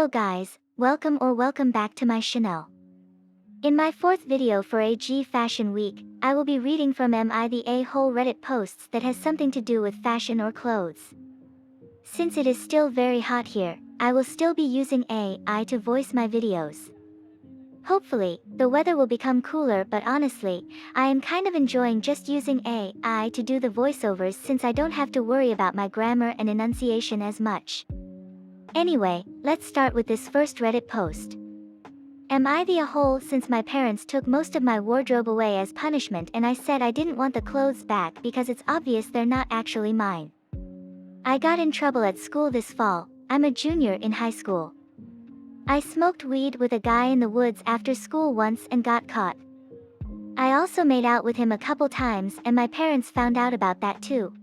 Hello guys, welcome back to my channel. In my fourth video for AG Fashion Week, I will be reading from MI the A-hole Reddit posts that has something to do with fashion or clothes. Since it is still very hot here, I will still be using AI to voice my videos. Hopefully, the weather will become cooler, but honestly, I am kind of enjoying just using AI to do the voiceovers since I don't have to worry about my grammar and enunciation as much. Anyway, let's start with this first Reddit post. Am I the a-hole since my parents took most of my wardrobe away as punishment and I said I didn't want the clothes back because it's obvious they're not actually mine. I got in trouble at school this fall. I'm a junior in high school. I smoked weed with a guy in the woods after school once and got caught. I also made out with him a couple times and my parents found out about that too.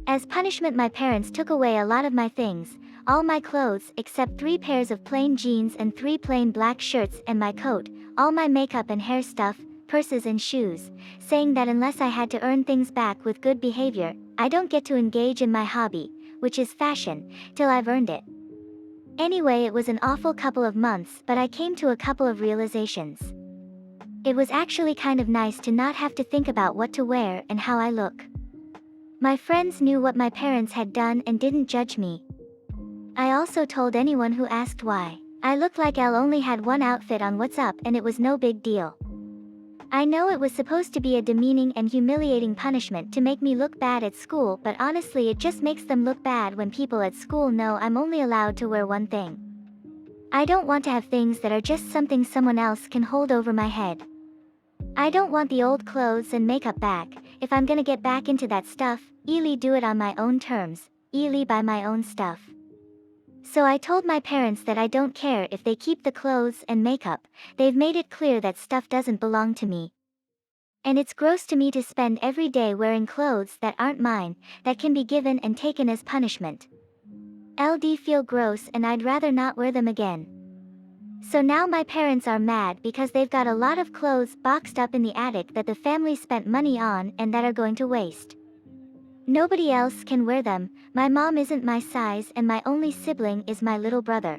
As punishment, my parents took away a lot of my things, all my clothes except 3 pairs of plain jeans and 3 plain black shirts and my coat, all my makeup and hair stuff, purses and shoes, saying that unless I had to earn things back with good behavior, I don't get to engage in my hobby, which is fashion, till I've earned it. Anyway, it was an awful couple of months, but I came to a couple of realizations. It was actually kind of nice to not have to think about what to wear and how I look. My friends knew what my parents had done and didn't judge me. I also told anyone who asked why. I looked like Elle only had one outfit on What's Up and it was no big deal. I know it was supposed to be a demeaning and humiliating punishment to make me look bad at school, but honestly it just makes them look bad when people at school know I'm only allowed to wear one thing. I don't want to have things that are just something someone else can hold over my head. I don't want the old clothes and makeup back. If I'm gonna get back into that stuff, do it on my own terms, buy my own stuff. So I told my parents that I don't care if they keep the clothes and makeup, they've made it clear that stuff doesn't belong to me. And it's gross to me to spend every day wearing clothes that aren't mine, that can be given and taken as punishment. LD feel gross and I'd rather not wear them again. So now my parents are mad because they've got a lot of clothes boxed up in the attic that the family spent money on and that are going to waste. Nobody else can wear them, my mom isn't my size and my only sibling is my little brother.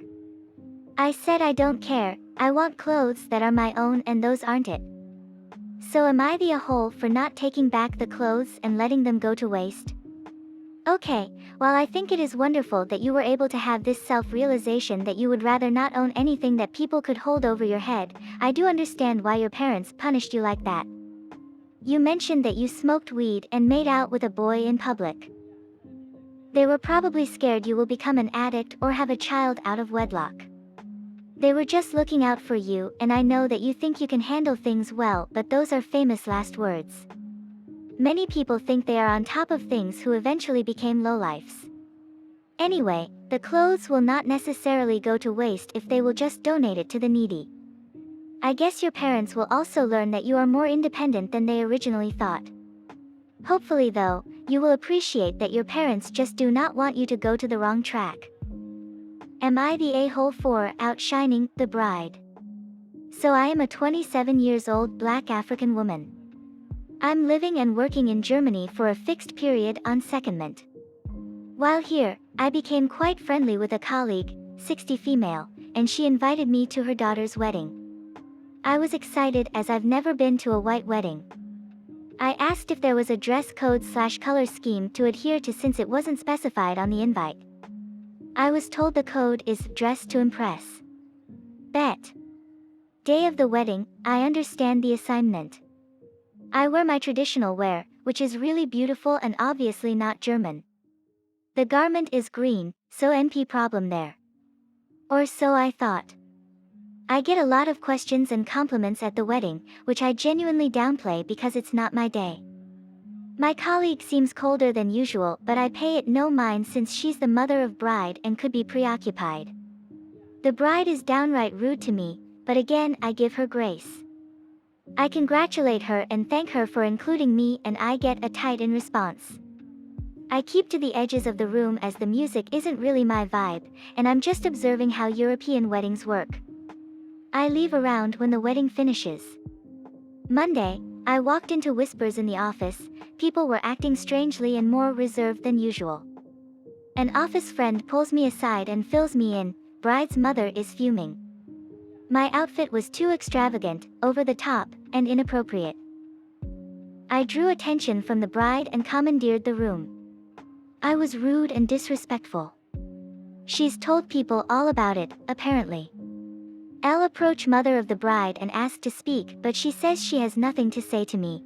I said I don't care, I want clothes that are my own and those aren't it. So am I the a-hole for not taking back the clothes and letting them go to waste? Okay, while I think it is wonderful that you were able to have this self-realization that you would rather not own anything that people could hold over your head, I do understand why your parents punished you like that. You mentioned that you smoked weed and made out with a boy in public. They were probably scared you will become an addict or have a child out of wedlock. They were just looking out for you, and I know that you think you can handle things well, but those are famous last words. Many people think they are on top of things who eventually became lowlifes. Anyway, the clothes will not necessarily go to waste if they will just donate it to the needy. I guess your parents will also learn that you are more independent than they originally thought. Hopefully though, you will appreciate that your parents just do not want you to go to the wrong track. Am I the a-hole for outshining the bride? So I am a 27 years old Black African woman. I'm living and working in Germany for a fixed period on secondment. While here, I became quite friendly with a colleague, 60 female, and she invited me to her daughter's wedding. I was excited as I've never been to a white wedding. I asked if there was a dress code/color scheme to adhere to since it wasn't specified on the invite. I was told the code is dress to impress. Bet. Day of the wedding, I understand the assignment. I wear my traditional wear, which is really beautiful and obviously not German. The garment is green, so NP problem there. Or so I thought. I get a lot of questions and compliments at the wedding, which I genuinely downplay because it's not my day. My colleague seems colder than usual, but I pay it no mind since she's the mother of bride and could be preoccupied. The bride is downright rude to me, but again I give her grace. I congratulate her and thank her for including me and I get a tight in response. I keep to the edges of the room as the music isn't really my vibe, and I'm just observing how European weddings work. I leave around when the wedding finishes. Monday, I walked into whispers in the office, people were acting strangely and more reserved than usual. An office friend pulls me aside and fills me in, bride's mother is fuming. My outfit was too extravagant, over the top, and inappropriate. I drew attention from the bride and commandeered the room. I was rude and disrespectful. She's told people all about it, apparently. I'll approach mother of the bride and ask to speak, but she says she has nothing to say to me.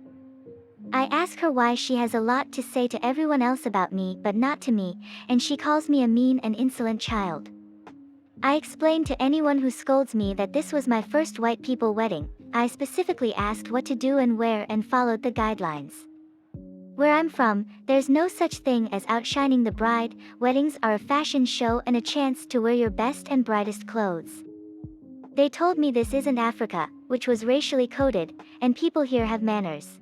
I ask her why she has a lot to say to everyone else about me but not to me, and she calls me a mean and insolent child. I explain to anyone who scolds me that this was my first white people wedding. I specifically asked what to do and where and followed the guidelines. Where I'm from, there's no such thing as outshining the bride. Weddings are a fashion show and a chance to wear your best and brightest clothes. They told me this isn't Africa, which was racially coded, and people here have manners.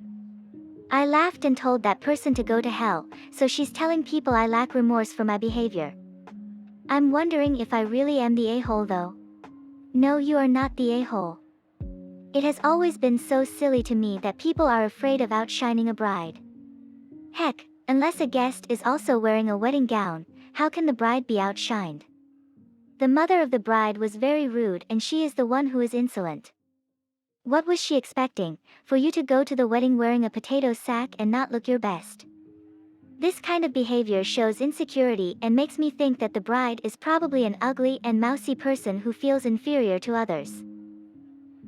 I laughed and told that person to go to hell, so she's telling people I lack remorse for my behavior. I'm wondering if I really am the a-hole though. No, you are not the a-hole. It has always been so silly to me that people are afraid of outshining a bride. Heck, unless a guest is also wearing a wedding gown, how can the bride be outshined? The mother of the bride was very rude and she is the one who is insolent. What was she expecting, for you to go to the wedding wearing a potato sack and not look your best? This kind of behavior shows insecurity and makes me think that the bride is probably an ugly and mousy person who feels inferior to others.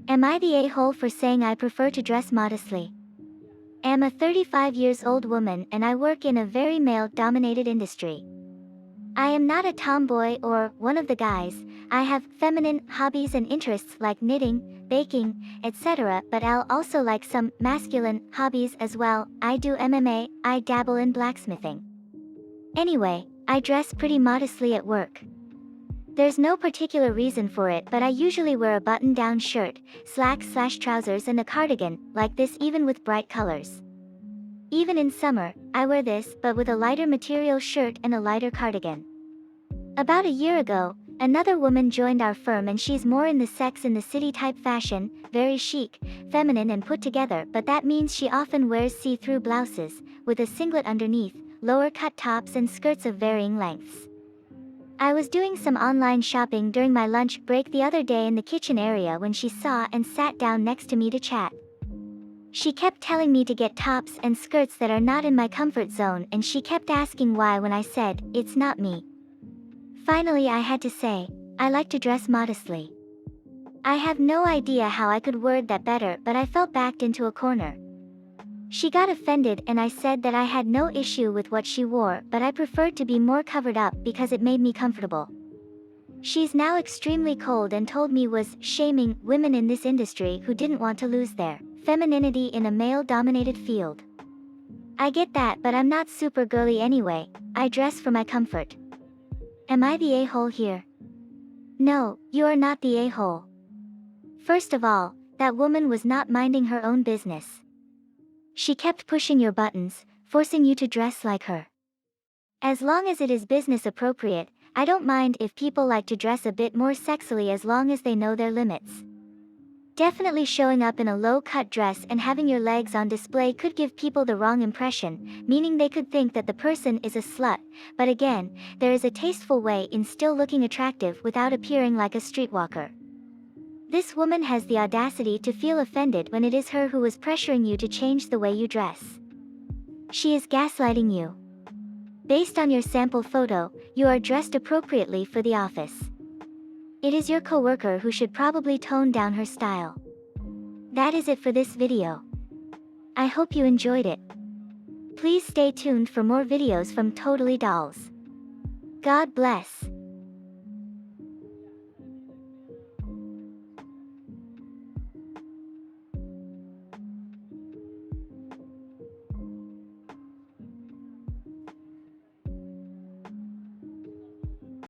Am I the a-hole for saying I prefer to dress modestly? I'm a 35 years old woman and I work in a very male-dominated industry. I am not a tomboy or one of the guys. I have feminine hobbies and interests like knitting, baking, etc., but I'll also like some masculine hobbies as well. I do MMA, I dabble in blacksmithing. Anyway, I dress pretty modestly at work. There's no particular reason for it, but I usually wear a button-down shirt, slacks/trousers and a cardigan, like this, even with bright colors. Even in summer, I wear this, but with a lighter material shirt and a lighter cardigan. About a year ago, another woman joined our firm and she's more in the Sex and the City type fashion, very chic, feminine and put together, but that means she often wears see-through blouses, with a singlet underneath, lower cut tops and skirts of varying lengths. I was doing some online shopping during my lunch break the other day in the kitchen area when she saw and sat down next to me to chat. She kept telling me to get tops and skirts that are not in my comfort zone, and she kept asking why when I said, it's not me. Finally I had to say, I like to dress modestly. I have no idea how I could word that better, but I felt backed into a corner. She got offended and I said that I had no issue with what she wore, but I preferred to be more covered up because it made me comfortable. She's now extremely cold and told me was shaming women in this industry who didn't want to lose their femininity in a male-dominated field. I get that, but I'm not super girly anyway. I dress for my comfort. Am I the a-hole here? No, you are not the a-hole. First of all, that woman was not minding her own business. She kept pushing your buttons, forcing you to dress like her. As long as it is business appropriate, I don't mind if people like to dress a bit more sexily as long as they know their limits. Definitely showing up in a low-cut dress and having your legs on display could give people the wrong impression, meaning they could think that the person is a slut, but again, there is a tasteful way in still looking attractive without appearing like a streetwalker. This woman has the audacity to feel offended when it is her who is pressuring you to change the way you dress. She is gaslighting you. Based on your sample photo, you are dressed appropriately for the office. It is your coworker who should probably tone down her style. That is it for this video. I hope you enjoyed it. Please stay tuned for more videos from Totally Dolls. God bless.